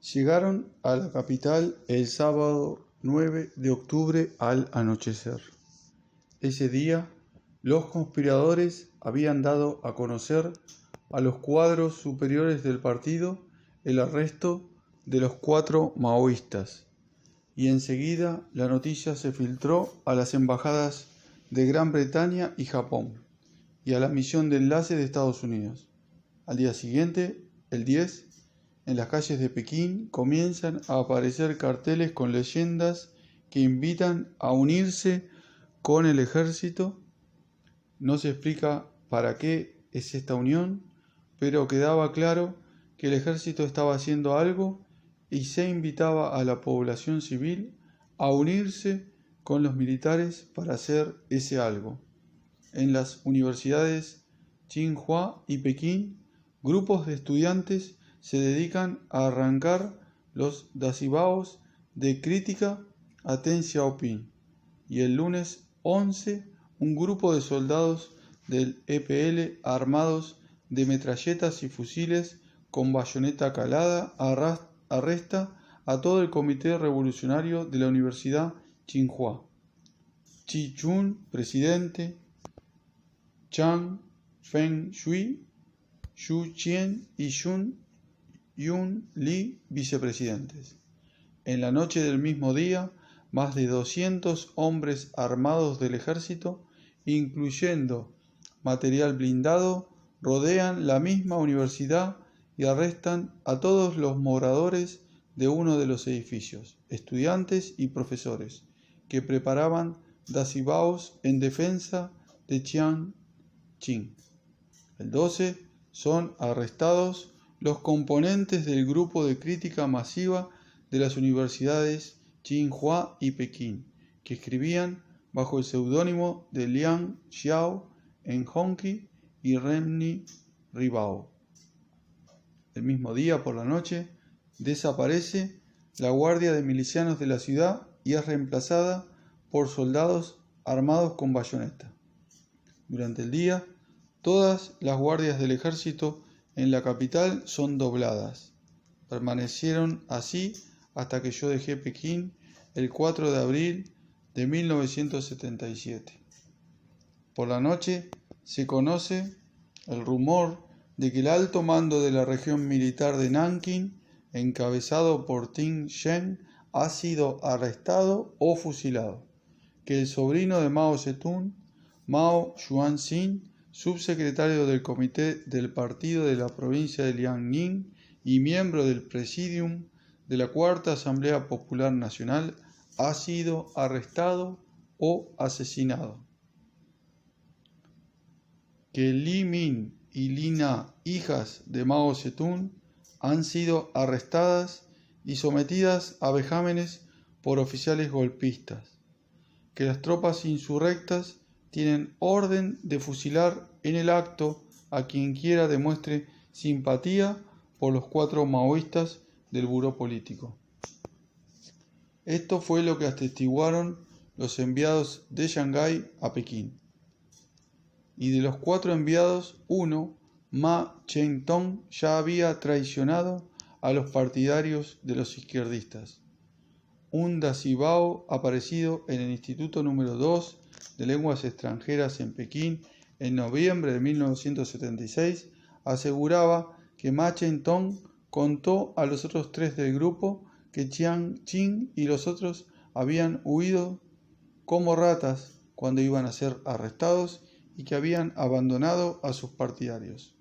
Llegaron a la capital el sábado 9 de octubre al anochecer. Ese día, los conspiradores habían dado a conocer a los cuadros superiores del partido el arresto de los 4 maoístas, y enseguida la noticia se filtró a las embajadas de Gran Bretaña y Japón, y a la misión de enlace de Estados Unidos. Al día siguiente, el 10, en las calles de Pekín comienzan a aparecer carteles con leyendas que invitan a unirse con el ejército. No se explica para qué es esta unión, pero quedaba claro que el ejército estaba haciendo algo y se invitaba a la población civil a unirse con los militares para hacer ese algo. En las universidades Tsinghua y Pekín, grupos de estudiantes se dedican a arrancar los dacibaos de crítica a Deng Xiaoping, y el lunes 11 un grupo de soldados del EPL armados de metralletas y fusiles con bayoneta calada arresta a todo el comité revolucionario de la Universidad Tsinghua. Chi Chun, presidente, Chang Feng-shui, Xu Qian y Yun Li, vicepresidentes. En la noche del mismo día, más de 200 hombres armados del ejército, incluyendo material blindado, rodean la misma universidad y arrestan a todos los moradores de uno de los edificios, estudiantes y profesores, que preparaban dacibaos en defensa de Tianjin. El 12 son arrestados los componentes del grupo de crítica masiva de las universidades Tsinghua y Pekín, que escribían bajo el seudónimo de Liang Xiao en Hongqi y Renmi Ribao. El mismo día, por la noche, desaparece la guardia de milicianos de la ciudad y es reemplazada por soldados armados con bayoneta. Durante el día, todas las guardias del ejército en la capital son dobladas. Permanecieron así hasta que yo dejé Pekín el 4 de abril de 1977. Por la noche se conoce el rumor de que el alto mando de la región militar de Nankín, encabezado por Ting Shen, ha sido arrestado o fusilado, que el sobrino de Mao Zedong, Mao Xuanxin, subsecretario del comité del partido de la provincia de Liaoning y miembro del presidium de la Cuarta Asamblea Popular Nacional, ha sido arrestado o asesinado. Que Li Min y Li Na, hijas de Mao Zedong, han sido arrestadas y sometidas a vejámenes por oficiales golpistas. Que las tropas insurrectas tienen orden de fusilar en el acto a quien quiera demuestre simpatía por los 4 maoístas del buró político. Esto fue lo que atestiguaron los enviados de Shanghái a Pekín. Y de los 4 enviados, uno, Ma Cheng-tong, ya había traicionado a los partidarios de los izquierdistas. Un dacibao aparecido en el Instituto número 2 de Lenguas Extranjeras en Pekín en noviembre de 1976 aseguraba que Ma Cheng-tong contó a los otros 3 del grupo que Tianjin y los otros habían huido como ratas cuando iban a ser arrestados y que habían abandonado a sus partidarios.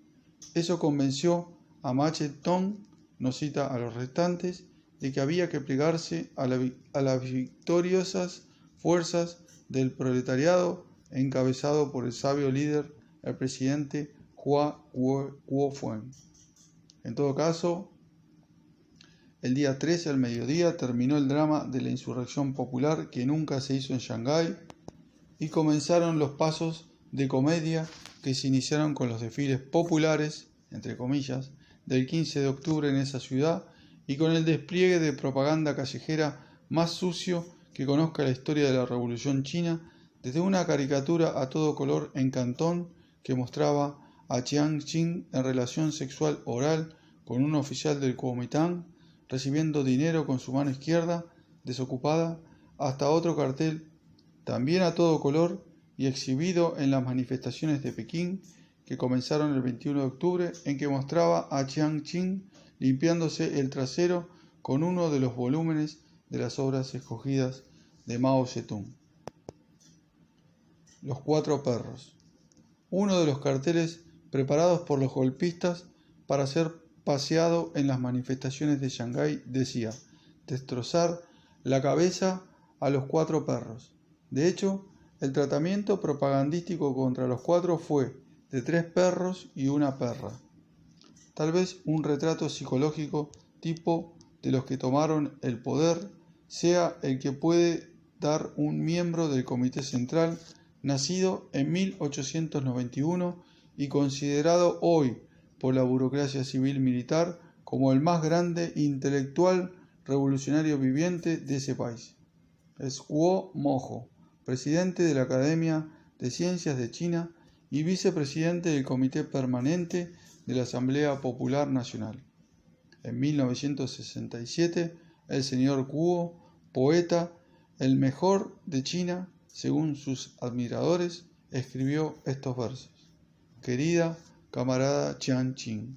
Eso convenció a Ma Cheng-tong, nos cita a los restantes, de que había que plegarse a las victoriosas fuerzas del proletariado encabezado por el sabio líder, el presidente Hua Guofeng. En todo caso, el día 13 al mediodía terminó el drama de la insurrección popular que nunca se hizo en Shanghái y comenzaron los pasos de comedia que se iniciaron con los desfiles populares, entre comillas, del 15 de octubre en esa ciudad y con el despliegue de propaganda callejera más sucio que conozca la historia de la Revolución China, desde una caricatura a todo color en Cantón que mostraba a Tianjin en relación sexual oral con un oficial del Kuomintang, recibiendo dinero con su mano izquierda, desocupada, hasta otro cartel, también a todo color y exhibido en las manifestaciones de Pekín, que comenzaron el 21 de octubre, en que mostraba a Chiang Ching limpiándose el trasero con uno de los volúmenes de las obras escogidas de Mao Zedong. Los cuatro perros. Uno de los carteles preparados por los golpistas para ser paseado en las manifestaciones de Shanghái decía: destrozar la cabeza a los cuatro perros. De hecho, el tratamiento propagandístico contra los cuatro fue de 3 perros y una perra. Tal vez un retrato psicológico tipo de los que tomaron el poder sea el que puede dar un miembro del Comité Central nacido en 1891 y considerado hoy por la burocracia civil militar como el más grande intelectual revolucionario viviente de ese país. Es Guo Mojo, presidente de la Academia de Ciencias de China y vicepresidente del Comité Permanente de la Asamblea Popular Nacional. En 1967, el señor Guo, poeta, el mejor de China, según sus admiradores, escribió estos versos: querida camarada Chiang Ching,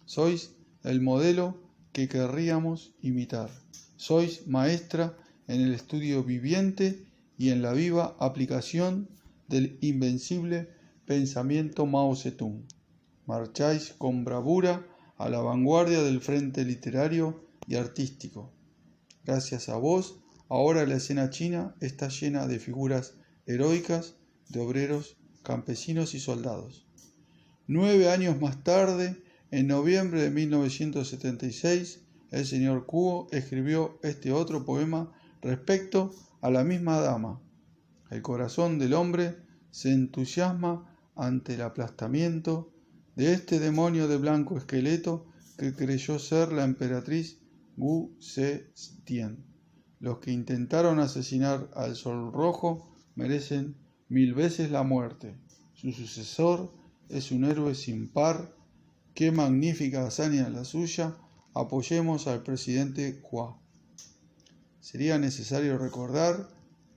sois el modelo que querríamos imitar. Sois maestra en el estudio viviente y en la viva aplicación del invencible pensamiento Mao Zedong. Marcháis con bravura a la vanguardia del frente literario y artístico. Gracias a vos, ahora la escena china está llena de figuras heroicas, de obreros, campesinos y soldados. 9 años más tarde, en noviembre de 1976, el señor Kuo escribió este otro poema respecto a la misma dama. El corazón del hombre se entusiasma ante el aplastamiento de este demonio de blanco esqueleto que creyó ser la emperatriz Wu Zetian. Los que intentaron asesinar al Sol Rojo merecen 1000 veces la muerte. Su sucesor es un héroe sin par. ¡Qué magnífica hazaña la suya! Apoyemos al presidente Hua. Sería necesario recordar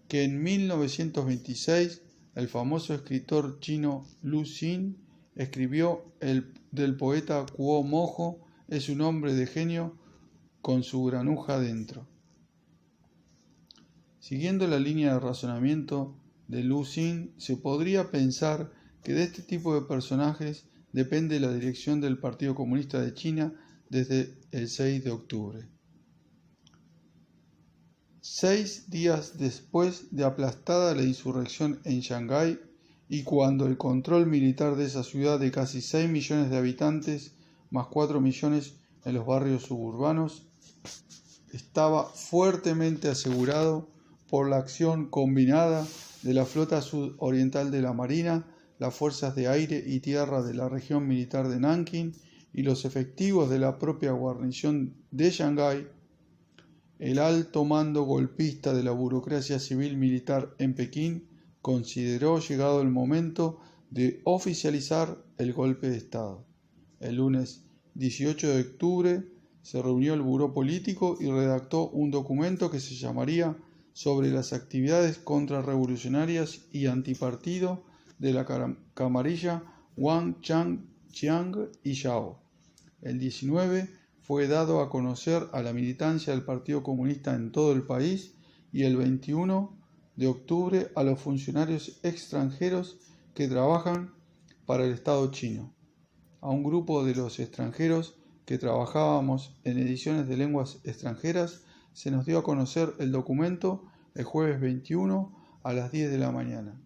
que en 1926 el famoso escritor chino Lu Xun escribió del poeta Guo Mojo: es un hombre de genio con su granuja dentro. Siguiendo la línea de razonamiento de Lu Xun, se podría pensar que de este tipo de personajes depende la dirección del Partido Comunista de China desde el 6 de octubre. 6 días después de aplastada la insurrección en Shanghái y cuando el control militar de esa ciudad de casi 6 millones de habitantes, más 4 millones en los barrios suburbanos, estaba fuertemente asegurado por la acción combinada de la flota sudoriental de la Marina, las fuerzas de aire y tierra de la región militar de Nankín y los efectivos de la propia guarnición de Shanghái, el alto mando golpista de la burocracia civil militar en Pekín consideró llegado el momento de oficializar el golpe de Estado. El lunes 18 de octubre se reunió el buró político y redactó un documento que se llamaría sobre las actividades contrarrevolucionarias y antipartido de la camarilla Wang, Chang, Chiang y Yao. El 19 fue dado a conocer a la militancia del Partido Comunista en todo el país y el 21 de octubre a los funcionarios extranjeros que trabajan para el Estado chino. A un grupo de los extranjeros que trabajábamos en ediciones de lenguas extranjeras se nos dio a conocer el documento el jueves 21 a las 10 de la mañana,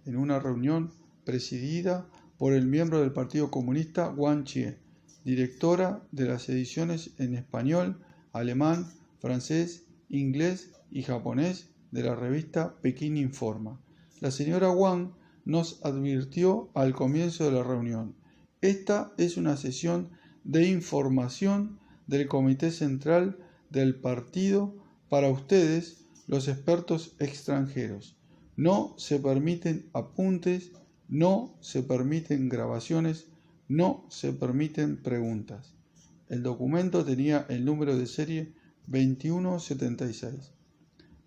en una reunión presidida por el miembro del Partido Comunista Wang Chie, directora de las ediciones en español, alemán, francés, inglés y japonés de la revista Pekín Informa. La señora Wang nos advirtió al comienzo de la reunión: esta es una sesión de información del Comité Central del Partido para ustedes, los expertos extranjeros. No se permiten apuntes, no se permiten grabaciones, no se permiten preguntas. El documento tenía el número de serie 2176.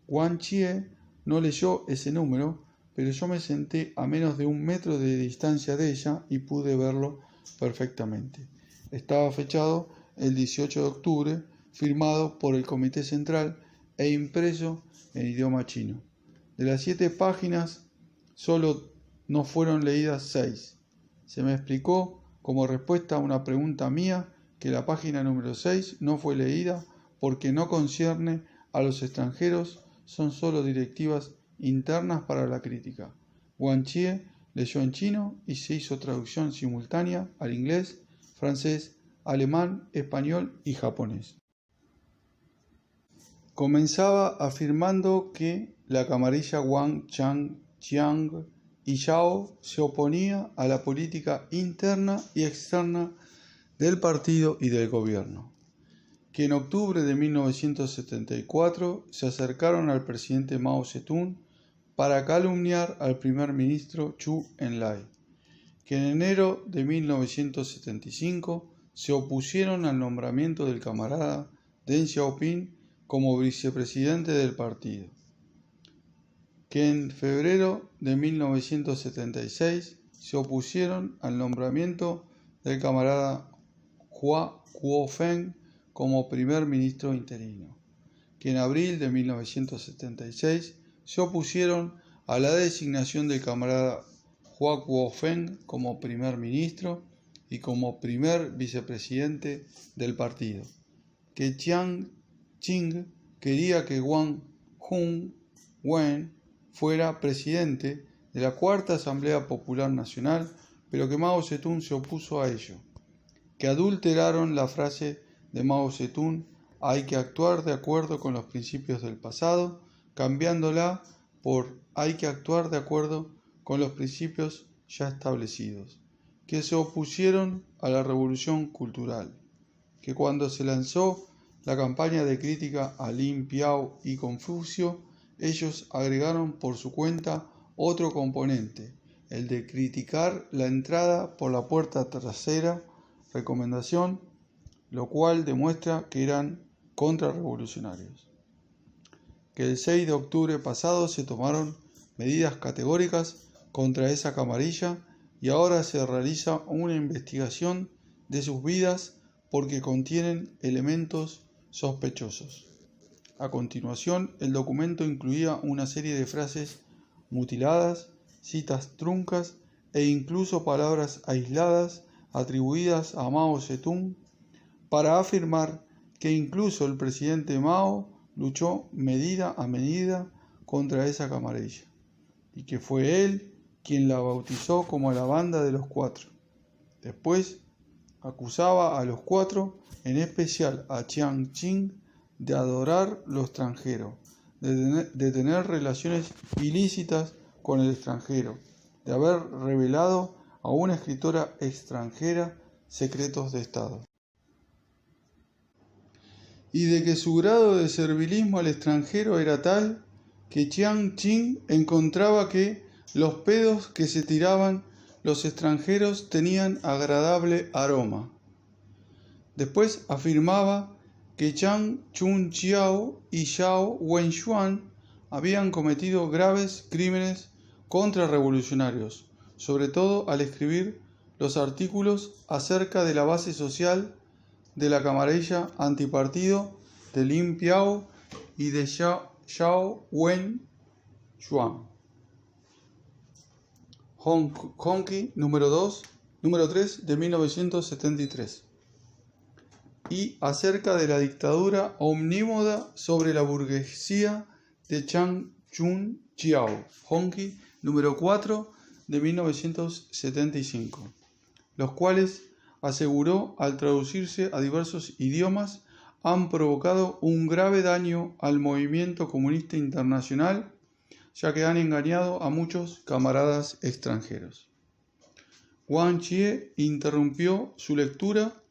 Wang Chie no leyó ese número, pero yo me senté a menos de 1 metro de distancia de ella y pude verlo perfectamente. Estaba fechado el 18 de octubre, firmado por el Comité Central e impreso en idioma chino. De las 7 páginas, solo no fueron leídas 6. Se me explicó, como respuesta a una pregunta mía, que la página número 6 no fue leída porque no concierne a los extranjeros, son solo directivas internas para la crítica. Wang Chie leyó en chino y se hizo traducción simultánea al inglés, francés, alemán, español y japonés. Comenzaba afirmando que la camarilla Wang, Chang, Chiang y Yao se oponía a la política interna y externa del partido y del gobierno, que en octubre de 1974 se acercaron al presidente Mao Zedong para calumniar al primer ministro Zhou Enlai, que en enero de 1975 se opusieron al nombramiento del camarada Deng Xiaoping como vicepresidente del partido, que en febrero de 1976 se opusieron al nombramiento del camarada Hua Guofeng como primer ministro interino, que en abril de 1976 se opusieron a la designación del camarada Hua Guofeng como primer ministro y como primer vicepresidente del partido, que Chiang Ching quería que Wang Wen fuera presidente de la Cuarta Asamblea Popular Nacional, pero que Mao Zedong se opuso a ello, que adulteraron la frase de Mao Zedong "hay que actuar de acuerdo con los principios del pasado", cambiándola por "hay que actuar de acuerdo con los principios ya establecidos", que se opusieron a la revolución cultural, que cuando se lanzó la campaña de crítica a Lin Piao y Confucio, ellos agregaron por su cuenta otro componente, el de criticar la entrada por la puerta trasera, recomendación, lo cual demuestra que eran contrarrevolucionarios. Que el 6 de octubre pasado se tomaron medidas categóricas contra esa camarilla y ahora se realiza una investigación de sus vidas porque contienen elementos sospechosos. A continuación, el documento incluía una serie de frases mutiladas, citas truncas e incluso palabras aisladas atribuidas a Mao Zedong para afirmar que incluso el presidente Mao luchó medida a medida contra esa camarilla y que fue él quien la bautizó como la Banda de los Cuatro. Después acusaba a los cuatro, en especial a Chiang Ching, de adorar lo extranjero, de tener relaciones ilícitas con el extranjero, de haber revelado a una escritora extranjera secretos de Estado, y de que su grado de servilismo al extranjero era tal que Chiang Ching encontraba que los pedos que se tiraban los extranjeros tenían agradable aroma. Después afirmaba que Chang Chun-chiao y Zhao Wenxuan habían cometido graves crímenes contrarrevolucionarios, sobre todo al escribir los artículos acerca de la base social de la camarilla antipartido de Lin Piao y de Zhao Wenxuan. Honky número 3 de 1973. Y acerca de la dictadura omnímoda sobre la burguesía de Chang Chun-chiao, Honky número 4 de 1975, los cuales, aseguró al traducirse a diversos idiomas, han provocado un grave daño al movimiento comunista internacional, ya que han engañado a muchos camaradas extranjeros. Wang Chie interrumpió su lectura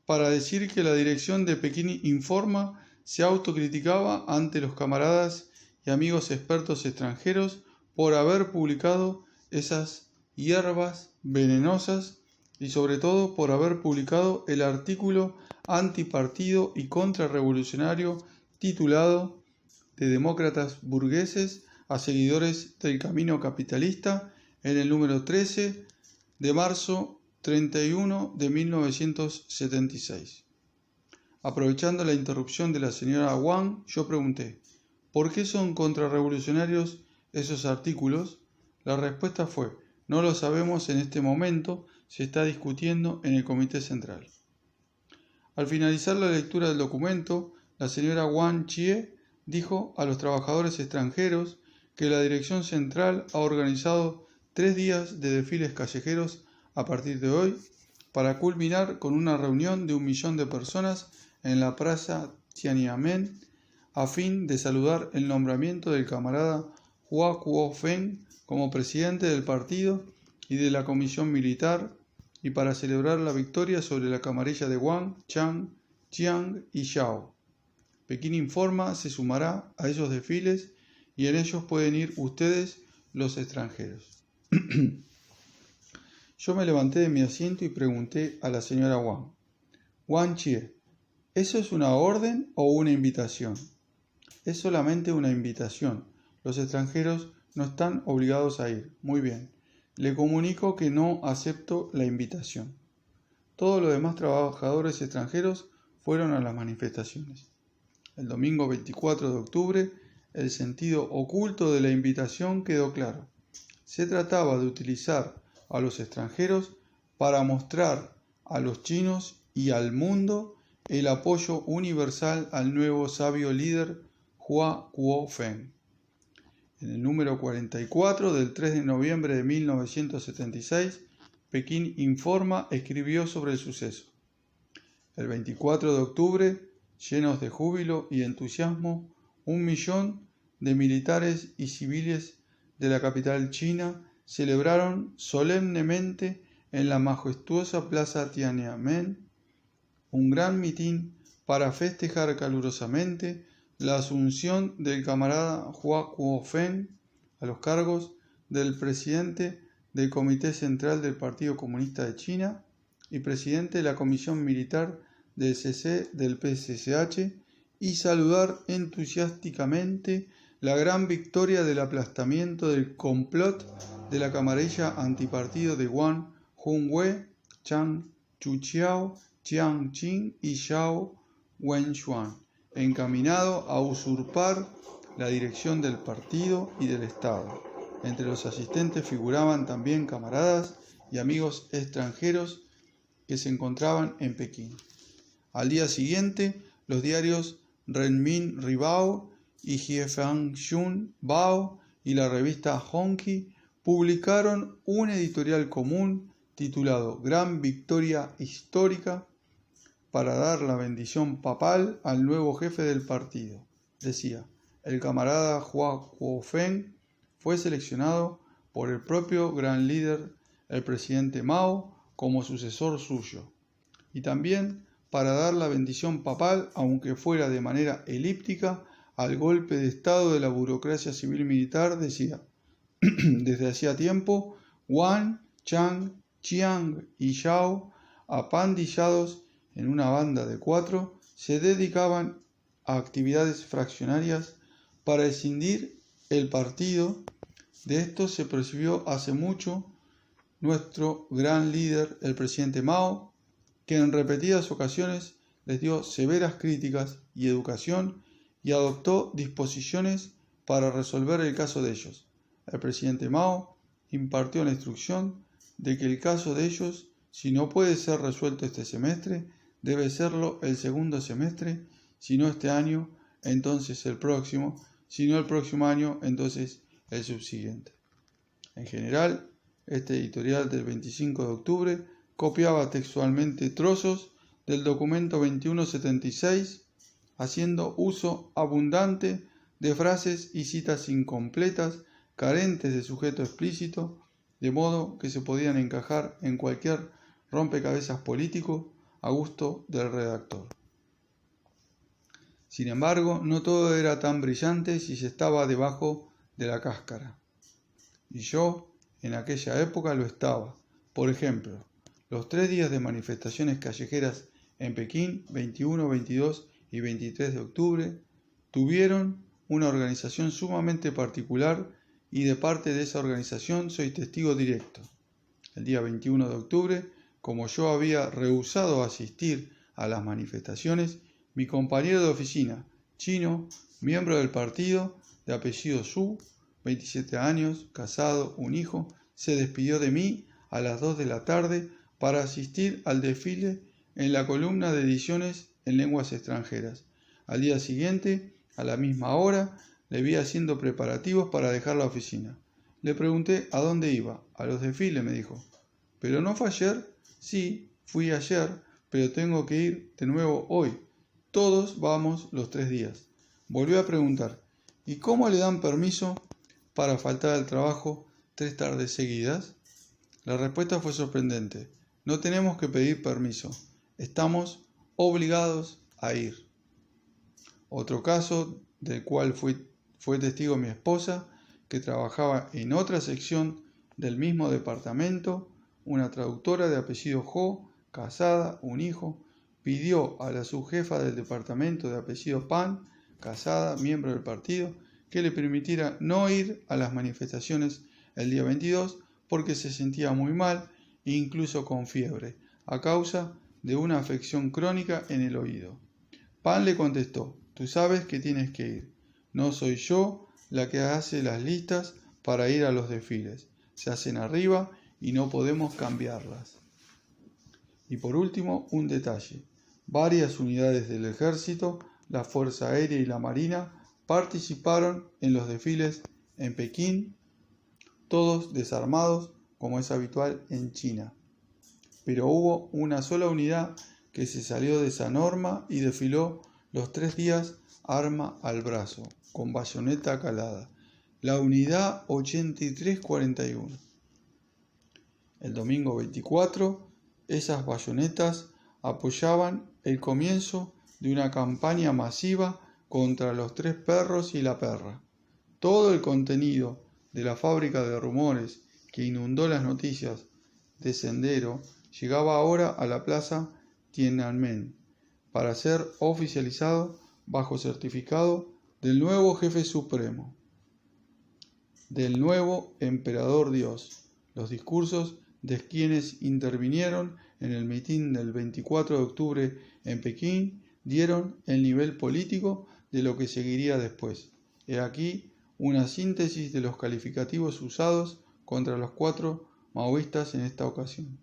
para decir que la dirección de Pekín Informa se autocriticaba ante los camaradas y amigos expertos extranjeros por haber publicado esas hierbas venenosas y sobre todo por haber publicado el artículo antipartido y contrarrevolucionario titulado "De demócratas burgueses a seguidores del camino capitalista" en el número 13 de marzo 31 de 1976. Aprovechando la interrupción de la señora Wang, yo pregunté, ¿por qué son contrarrevolucionarios esos artículos? La respuesta fue, no lo sabemos en este momento, se está discutiendo en el Comité Central. Al finalizar la lectura del documento, la señora Wang Chie dijo a los trabajadores extranjeros que la Dirección Central ha organizado 3 días de desfiles callejeros a partir de hoy para culminar con una reunión de 1 millón de personas en la plaza Tiananmen a fin de saludar el nombramiento del camarada Hua Kuo-feng como presidente del partido y de la comisión militar y para celebrar la victoria sobre la camarilla de Wang, Chang, Jiang y Zhao. Pekín Informa se sumará a esos desfiles y en ellos pueden ir ustedes, los extranjeros. Yo me levanté de mi asiento y pregunté a la señora Wang. Wang Chie, ¿eso es una orden o una invitación? Es solamente una invitación. Los extranjeros no están obligados a ir. Muy bien. Le comunico que no acepto la invitación. Todos los demás trabajadores extranjeros fueron a las manifestaciones. El domingo 24 de octubre, el sentido oculto de la invitación quedó claro. Se trataba de utilizar a los extranjeros para mostrar a los chinos y al mundo el apoyo universal al nuevo sabio líder Hua Kuo-feng. En el número 44 del 3 de noviembre de 1976, Pekín Informa escribió sobre el suceso. El 24 de octubre, llenos de júbilo y entusiasmo, 1 millón de militares y civiles de la capital china celebraron solemnemente en la majestuosa plaza Tiananmen un gran mitin para festejar calurosamente la asunción del camarada Hua Kuo-feng a los cargos del presidente del Comité Central del Partido Comunista de China y presidente de la Comisión Militar del CC del PSSH y saludar entusiásticamente la gran victoria del aplastamiento del complot de la camarilla antipartido de Wang Jingwei, Chang Chuqiao, Jiang Qin y Zhao Wenxuan, encaminado a usurpar la dirección del partido y del Estado. Entre los asistentes figuraban también camaradas y amigos extranjeros que se encontraban en Pekín. Al día siguiente, los diarios Renmin Ribao y Jiefangxun Bao y la revista Hongqi publicaron un editorial común titulado Gran Victoria Histórica para dar la bendición papal al nuevo jefe del partido. Decía, el camarada Hua Kuo-feng fue seleccionado por el propio gran líder, el presidente Mao, como sucesor suyo. Y también para dar la bendición papal, aunque fuera de manera elíptica, al golpe de estado de la burocracia civil-militar, decía, desde hacía tiempo, Wang, Chang, Jiang y Zhao, apandillados en una banda de 4, se dedicaban a actividades fraccionarias para escindir el partido. De esto se percibió hace mucho nuestro gran líder, el presidente Mao, que en repetidas ocasiones les dio severas críticas y educación y adoptó disposiciones para resolver el caso de ellos. El presidente Mao impartió la instrucción de que el caso de ellos, si no puede ser resuelto este semestre, debe serlo el segundo semestre, si no este año, entonces el próximo, si no el próximo año, entonces el subsiguiente. En general, este editorial del 25 de octubre copiaba textualmente trozos del documento 2176, haciendo uso abundante de frases y citas incompletas, carentes de sujeto explícito, de modo que se podían encajar en cualquier rompecabezas político a gusto del redactor. Sin embargo, no todo era tan brillante si se estaba debajo de la cáscara. Y yo, en aquella época, lo estaba. Por ejemplo, Los 3 días de manifestaciones callejeras en Pekín, 21, 22 y 23 de octubre, tuvieron una organización sumamente particular y de parte de esa organización soy testigo directo. El día 21 de octubre, como yo había rehusado asistir a las manifestaciones, mi compañero de oficina, chino, miembro del partido, de apellido Su, 27 años, casado, un hijo, se despidió de mí a las 2 de la tarde para asistir al desfile en la columna de ediciones en lenguas extranjeras. Al día siguiente, a la misma hora, le vi haciendo preparativos para dejar la oficina. Le pregunté a dónde iba. A los desfiles, me dijo. ¿Pero no fue ayer? Sí, fui ayer, pero tengo que ir de nuevo hoy. Todos vamos los 3 días. Volvió a preguntar, ¿y cómo le dan permiso para faltar al trabajo 3 tardes seguidas? La respuesta fue sorprendente. No tenemos que pedir permiso. Estamos obligados a ir. Otro caso del cual fue testigo mi esposa, que trabajaba en otra sección del mismo departamento, una traductora de apellido Ho, casada, un hijo, pidió a la subjefa del departamento de apellido Pan, casada, miembro del partido, que le permitiera no ir a las manifestaciones el día 22 porque se sentía muy mal e incluso con fiebre, a causa de una afección crónica en el oído. Pan le contestó, tú sabes que tienes que ir. No soy yo la que hace las listas para ir a los desfiles. Se hacen arriba y no podemos cambiarlas. Y por último, un detalle. Varias unidades del ejército, la Fuerza Aérea y la Marina participaron en los desfiles en Pekín, todos desarmados como es habitual en China. Pero hubo una sola unidad que se salió de esa norma y desfiló los 3 días arma al brazo, con bayoneta calada, la unidad 8341. El domingo 24, esas bayonetas apoyaban el comienzo de una campaña masiva contra los 3 perros y la perra. Todo el contenido de la fábrica de rumores que inundó las noticias de Sendero llegaba ahora a la plaza Tiananmen para ser oficializado bajo certificado del nuevo jefe supremo, del nuevo emperador Dios. Los discursos de quienes intervinieron en el mitin del 24 de octubre en Pekín dieron el nivel político de lo que seguiría después. He aquí una síntesis de los calificativos usados contra los 4 maoístas en esta ocasión.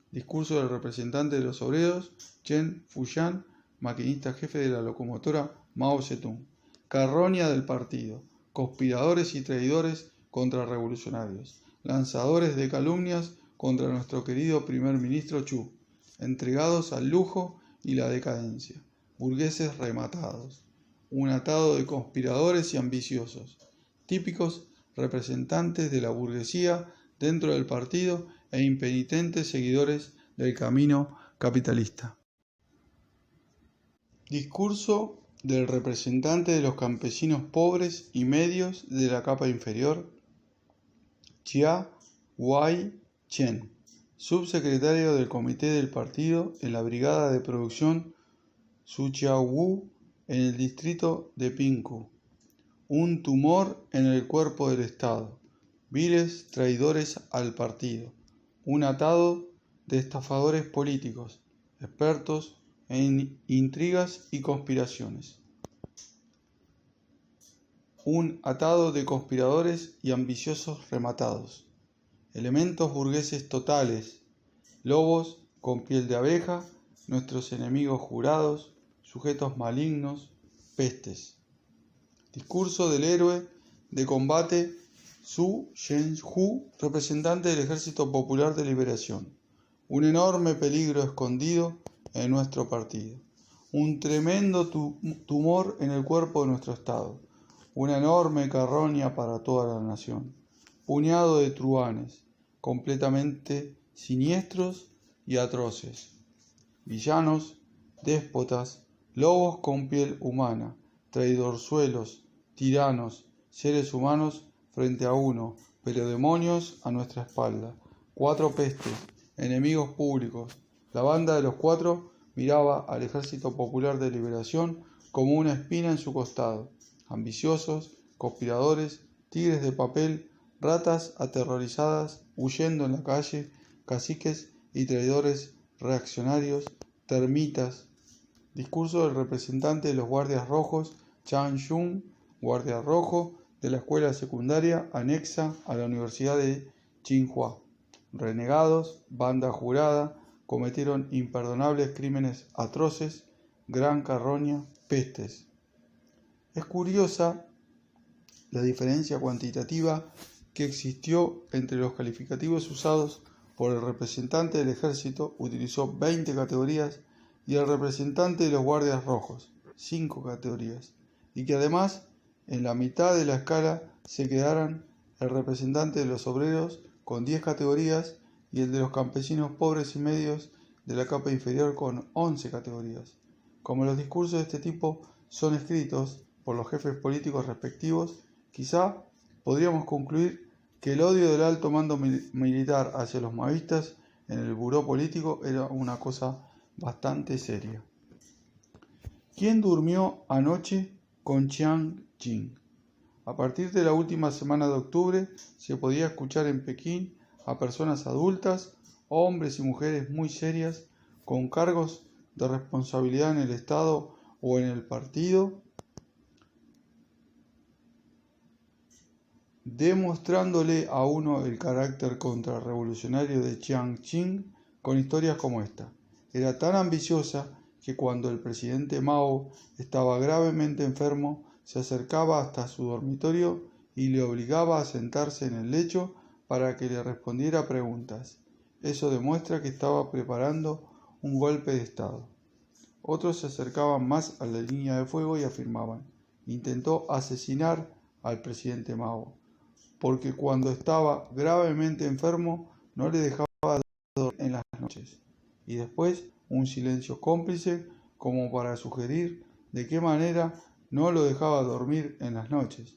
Discurso del representante de los obreros, Chen Fuyan, maquinista jefe de la locomotora Mao Zedong. Carroña del partido, conspiradores y traidores contrarrevolucionarios, lanzadores de calumnias contra nuestro querido primer ministro Chu, entregados al lujo y la decadencia, burgueses rematados, un atado de conspiradores y ambiciosos, típicos representantes de la burguesía dentro del partido e impenitentes seguidores del camino capitalista. Discurso del representante de los campesinos pobres y medios de la capa inferior, Chia Wai-chen, subsecretario del comité del partido en la brigada de producción Suchiawu en el distrito de Pinghu. Un tumor en el cuerpo del Estado, viles traidores al partido, un atado de estafadores políticos, expertos en intrigas y conspiraciones. Un atado de conspiradores y ambiciosos rematados, elementos burgueses totales, lobos con piel de abeja, nuestros enemigos jurados, sujetos malignos, pestes. Discurso del héroe de combate Su Shen-hu, representante del Ejército Popular de Liberación. Un enorme peligro escondido en nuestro partido. Un tremendo tumor en el cuerpo de nuestro Estado. Una enorme carroña para toda la nación. Puñado de truhanes, completamente siniestros y atroces. Villanos, déspotas, lobos con piel humana, traidorzuelos, tiranos, seres humanos frente a uno, pero demonios a nuestra espalda. 4 pestes, enemigos públicos. La banda de los cuatro miraba al Ejército Popular de Liberación como una espina en su costado. Ambiciosos, conspiradores, tigres de papel, ratas aterrorizadas, huyendo en la calle, caciques y traidores reaccionarios, termitas. Discurso del representante de los guardias rojos, Chan Yun, guardia rojo de la escuela secundaria anexa a la Universidad de Tsinghua. Renegados, banda jurada, cometieron imperdonables crímenes atroces, gran carroña, pestes. Es curiosa la diferencia cuantitativa que existió entre los calificativos usados por el representante del ejército, utilizó 20 categorías, y el representante de los guardias rojos, 5 categorías, y que además en la mitad de la escala se quedaran el representante de los obreros con 10 categorías y el de los campesinos pobres y medios de la capa inferior con 11 categorías. Como los discursos de este tipo son escritos por los jefes políticos respectivos, quizá podríamos concluir que el odio del alto mando militar hacia los maoístas en el buró político era una cosa bastante seria. ¿Quién durmió anoche con Chiang Ching? A partir de la última semana de octubre se podía escuchar en Pekín a personas adultas, hombres y mujeres muy serias, con cargos de responsabilidad en el Estado o en el partido, demostrándole a uno el carácter contrarrevolucionario de Chiang Ching con historias como esta. Era tan ambiciosa que cuando el presidente Mao estaba gravemente enfermo, se acercaba hasta su dormitorio y le obligaba a sentarse en el lecho para que le respondiera preguntas. Eso demuestra que estaba preparando un golpe de Estado. Otros se acercaban más a la línea de fuego y afirmaban: intentó asesinar al presidente Mao, porque cuando estaba gravemente enfermo no le dejaba dormir en las noches. Y después un silencio cómplice como para sugerir de qué manera no lo dejaba dormir en las noches.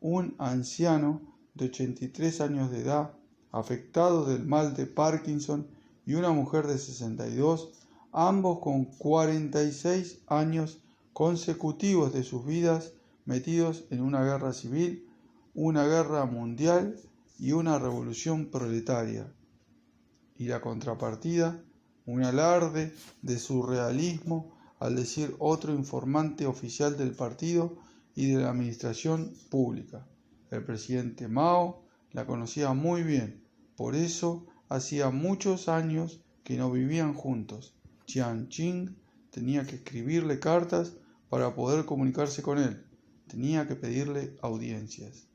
Un anciano de 83 años de edad, afectado del mal de Parkinson, y una mujer de 62, ambos con 46 años consecutivos de sus vidas metidos en una guerra civil, una guerra mundial y una revolución proletaria. Y la contrapartida, un alarde de surrealismo al decir otro informante oficial del partido y de la administración pública. El presidente Mao la conocía muy bien, por eso hacía muchos años que no vivían juntos. Chiang Ching tenía que escribirle cartas para poder comunicarse con él, tenía que pedirle audiencias.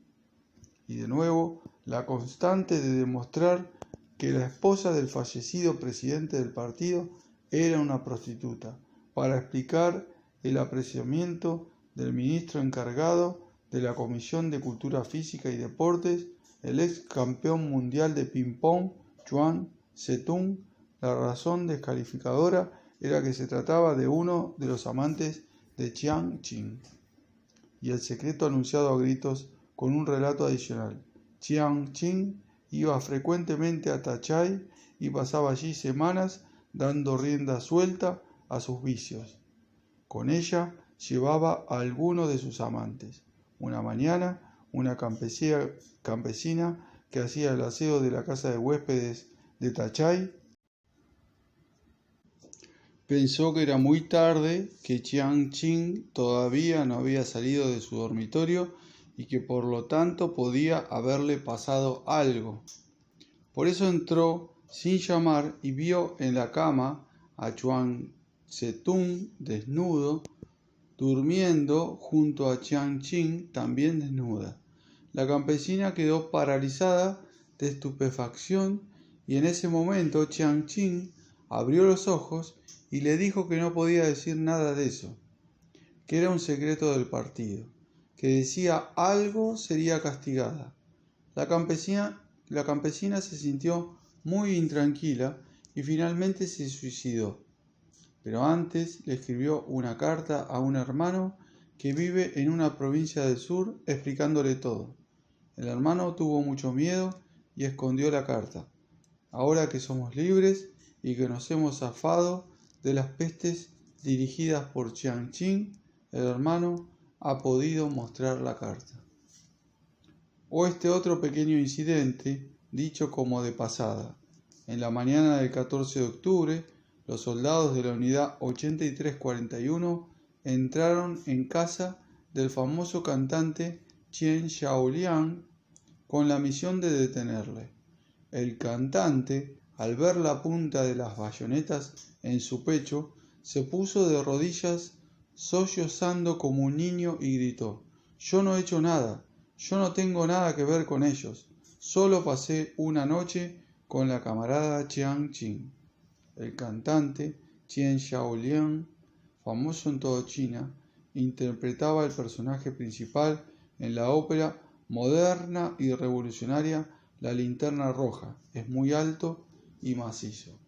Y de nuevo, la constante de demostrar que la esposa del fallecido presidente del partido era una prostituta, para explicar el apreciamiento del ministro encargado de la Comisión de Cultura Física y Deportes, el ex campeón mundial de ping-pong, Chuang Tse-tung. La razón descalificadora era que se trataba de uno de los amantes de Chiang Ching. Y el secreto anunciado a gritos con un relato adicional. Chiang Ching iba frecuentemente a Tachay y pasaba allí semanas dando rienda suelta a sus vicios. Con ella llevaba a alguno de sus amantes. Una mañana, una campesina que hacía el aseo de la casa de huéspedes de Tachay pensó que era muy tarde, que Chiang Ching todavía no había salido de su dormitorio y que por lo tanto podía haberle pasado algo. Por eso entró sin llamar y vio en la cama a Chuang Tse-tung desnudo, durmiendo junto a Chiang Ching también desnuda. La campesina quedó paralizada de estupefacción y en ese momento Chiang Ching abrió los ojos y le dijo que no podía decir nada de eso, que era un secreto del partido, que decía algo sería castigada. La campesina se sintió muy intranquila y finalmente se suicidó. Pero antes le escribió una carta a un hermano que vive en una provincia del sur explicándole todo. El hermano tuvo mucho miedo y escondió la carta. ahora que somos libres y que nos hemos zafado de las pestes dirigidas por Jiang Qing, el hermano ha podido mostrar la carta. O este otro pequeño incidente, dicho como de pasada. En la mañana del 14 de octubre, los soldados de la unidad 8341 entraron en casa del famoso cantante Chen Xiaoliang con la misión de detenerle. El cantante, al ver la punta de las bayonetas en su pecho, se puso de rodillas sollozando como un niño y gritó: «Yo no he hecho nada, yo no tengo nada que ver con ellos, solo pasé una noche con la camarada Jiang Qing». El cantante Chen Xiaoliang, famoso en toda China, interpretaba el personaje principal en la ópera moderna y revolucionaria La Linterna Roja. Es muy alto y macizo.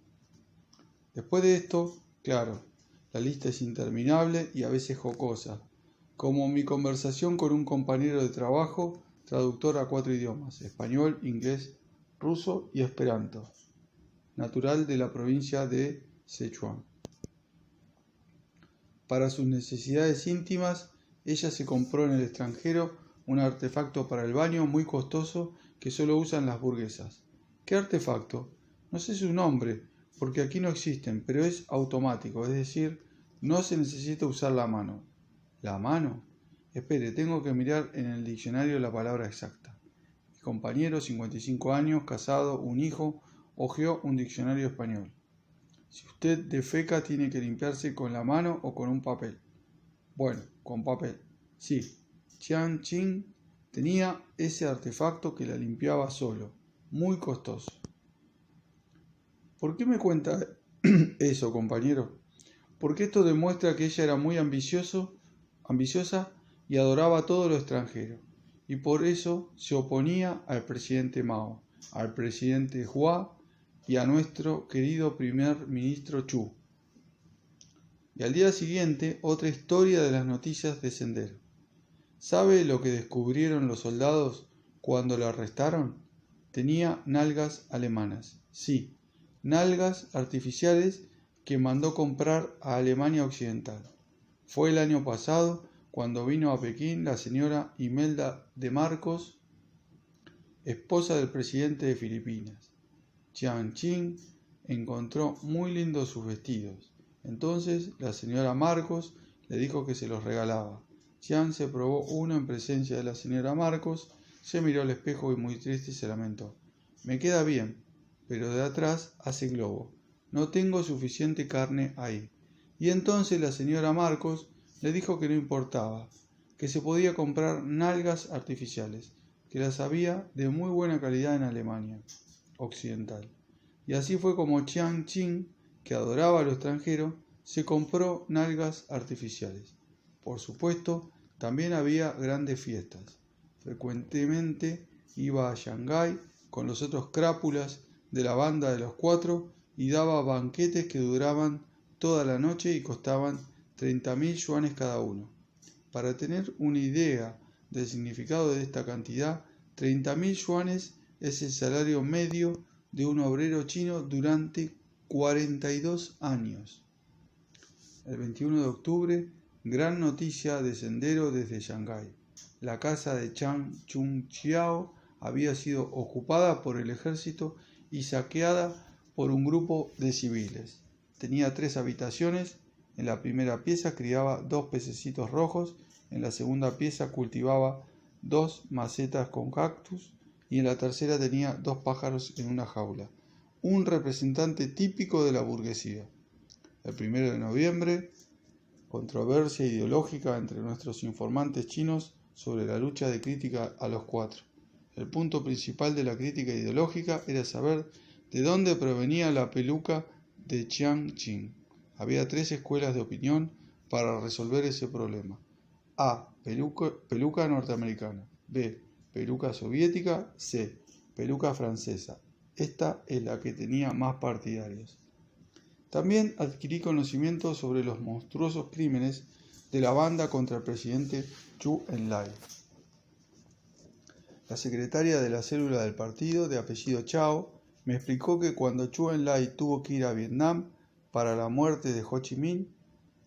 Después de esto, claro, la lista es interminable y a veces jocosa, como mi conversación con un compañero de trabajo, traductor a 4 idiomas: español, inglés, ruso y esperanto, natural de la provincia de Sichuan. Para sus necesidades íntimas, ella se compró en el extranjero un artefacto para el baño muy costoso que solo usan las burguesas. ¿Qué artefacto? No sé su nombre, porque aquí no existen, pero es automático, es decir, no se necesita usar la mano. ¿La mano? Espere, tengo que mirar en el diccionario la palabra exacta. Mi compañero, 55 años, casado, un hijo, hojeó un diccionario español. Si usted defeca, tiene que limpiarse con la mano o con un papel. Bueno, con papel. Sí, Jiang Qing tenía ese artefacto que la limpiaba solo, muy costoso. ¿Por qué me cuenta eso, compañero? Porque esto demuestra que ella era muy ambiciosa y adoraba todo lo extranjero, y por eso se oponía al presidente Mao, al presidente Hua y a nuestro querido primer ministro Chu. Y al día siguiente, otra historia de las noticias de Sendero. ¿Sabe lo que descubrieron los soldados cuando lo arrestaron? Tenía nalgas alemanas. Sí, nalgas artificiales que mandó comprar a Alemania Occidental. Fue el año pasado cuando vino a Pekín la señora Imelda de Marcos, esposa del presidente de Filipinas. Jiang Qing encontró muy lindos sus vestidos. Entonces la señora Marcos le dijo que se los regalaba. Jiang se probó uno en presencia de la señora Marcos, se miró al espejo y muy triste se lamentó. «Me queda bien, pero de atrás hace globo. No tengo suficiente carne ahí». Y entonces la señora Marcos le dijo que no importaba, que se podía comprar nalgas artificiales, que las había de muy buena calidad en Alemania Occidental. Y así fue como Jiang Qing, que adoraba a lo extranjero, se compró nalgas artificiales. Por supuesto, también había grandes fiestas. Frecuentemente iba a Shanghái con los otros crápulas de la banda de los 4 y daba banquetes que duraban toda la noche y costaban 30.000 yuanes cada uno. Para tener una idea del significado de esta cantidad, 30.000 yuanes es el salario medio de un obrero chino durante 42 años. El 21 de octubre, gran noticia de Sendero desde Shanghái. La casa de Chang Chun-chiao había sido ocupada por el ejército y saqueada por un grupo de civiles. Tenía 3 habitaciones. En la primera pieza criaba 2 pececitos rojos, en la segunda pieza cultivaba 2 macetas con cactus y en la tercera tenía 2 pájaros en una jaula. Un representante típico de la burguesía. El 1 de noviembre, controversia ideológica entre nuestros informantes chinos sobre la lucha de crítica a los 4. El punto principal de la crítica ideológica era saber de dónde provenía la peluca de Jiang Qing. Había 3 escuelas de opinión para resolver ese problema. A. Peluca norteamericana. B. Peluca soviética. C. Peluca francesa. Esta es la que tenía más partidarios. También adquirí conocimiento sobre los monstruosos crímenes de la banda contra el presidente Zhou Enlai. La secretaria de la célula del partido, de apellido Chao, Me explicó que cuando Zhou Enlai tuvo que ir a Vietnam para la muerte de Ho Chi Minh,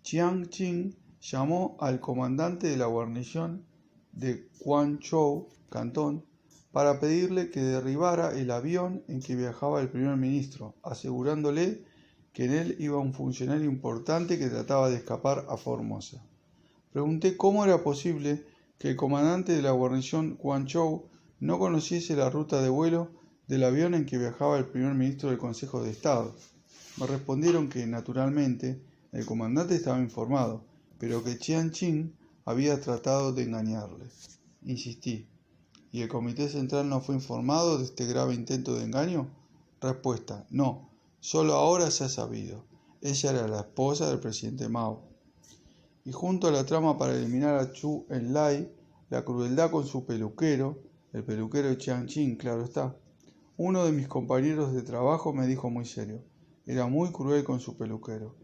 Chiang Ching llamó al comandante de la guarnición de Quang Châu, Cantón, para pedirle que derribara el avión en que viajaba el primer ministro, asegurándole que en él iba un funcionario importante que trataba de escapar a Formosa. Pregunté cómo era posible que el comandante de la guarnición Quang Châu no conociese la ruta de vuelo del avión en que viajaba el primer ministro del Consejo de Estado. Me respondieron que, naturalmente, el comandante estaba informado, pero que Chiang Ching había tratado de engañarle. Insistí. ¿Y el Comité Central no fue informado de este grave intento de engaño? Respuesta: no, solo ahora se ha sabido. Ella era la esposa del presidente Mao. Y junto a la trama para eliminar a Zhou Enlai, la crueldad con su peluquero, el peluquero de Chiang Ching, claro está. Uno de mis compañeros de trabajo me dijo muy serio: era muy cruel con su peluquero.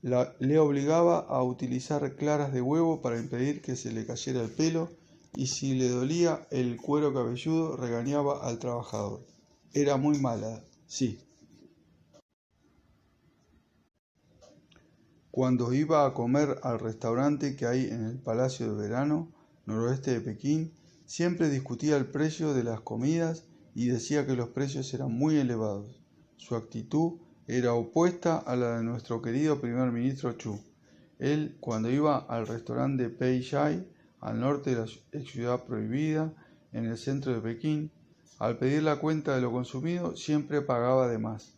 Le obligaba a utilizar claras de huevo para impedir que se le cayera el pelo, y si le dolía el cuero cabelludo regañaba al trabajador. Era muy mala, sí. Cuando iba a comer al restaurante que hay en el Palacio de Verano, noroeste de Pekín, siempre discutía el precio de las comidas y decía que los precios eran muy elevados. Su actitud era opuesta a la de nuestro querido primer ministro Chu. Él, cuando iba al restaurante Pei Shai, al norte de la ex ciudad prohibida, en el centro de Pekín, al pedir la cuenta de lo consumido, siempre pagaba de más.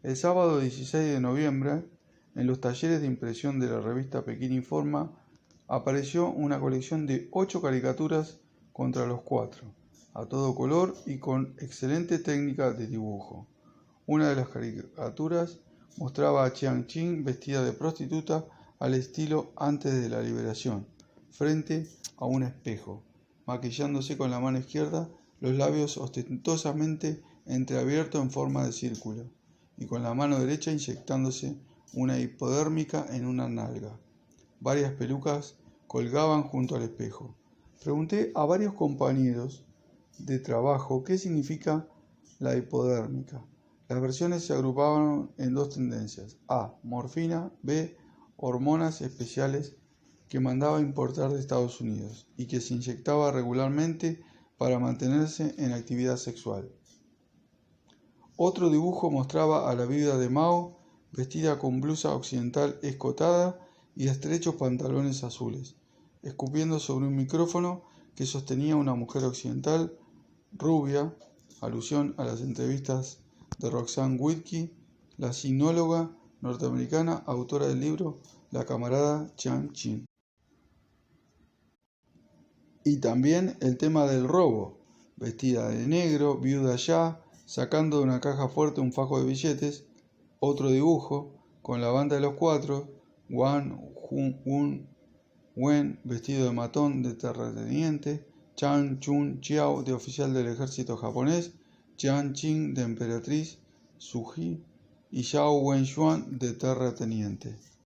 El sábado 16 de noviembre, en los talleres de impresión de la revista Pekín Informa, apareció una colección de 8 caricaturas contra los 4, a todo color y con excelente técnica de dibujo. Una de las caricaturas mostraba a Chiang Ching vestida de prostituta al estilo antes de la liberación, frente a un espejo, maquillándose con la mano izquierda, los labios ostentosamente entreabiertos en forma de círculo, y con la mano derecha inyectándose una hipodérmica en una nalga. Varias pelucas colgaban junto al espejo. Pregunté a varios compañeros de trabajo qué significa la hipodérmica. Las versiones se agrupaban en 2 tendencias: A, morfina; B, hormonas especiales que mandaba importar de Estados Unidos y que se inyectaba regularmente para mantenerse en actividad sexual. Otro dibujo mostraba a la viuda de Mao vestida con blusa occidental escotada y estrechos pantalones azules, escupiendo sobre un micrófono que sostenía una mujer occidental rubia, alusión a las entrevistas de Roxanne Whitkey, la sinóloga norteamericana autora del libro La camarada Chiang Ching. Y también el tema del robo, vestida de negro, viuda ya, sacando de una caja fuerte un fajo de billetes. Otro dibujo, con la banda de los 4, Wang Hun Wen vestido de matón de terrateniente, Chang Chun Chiao de oficial del ejército japonés, Chiang Ching de emperatriz Suji y Xiao Wenxuan de terrateniente.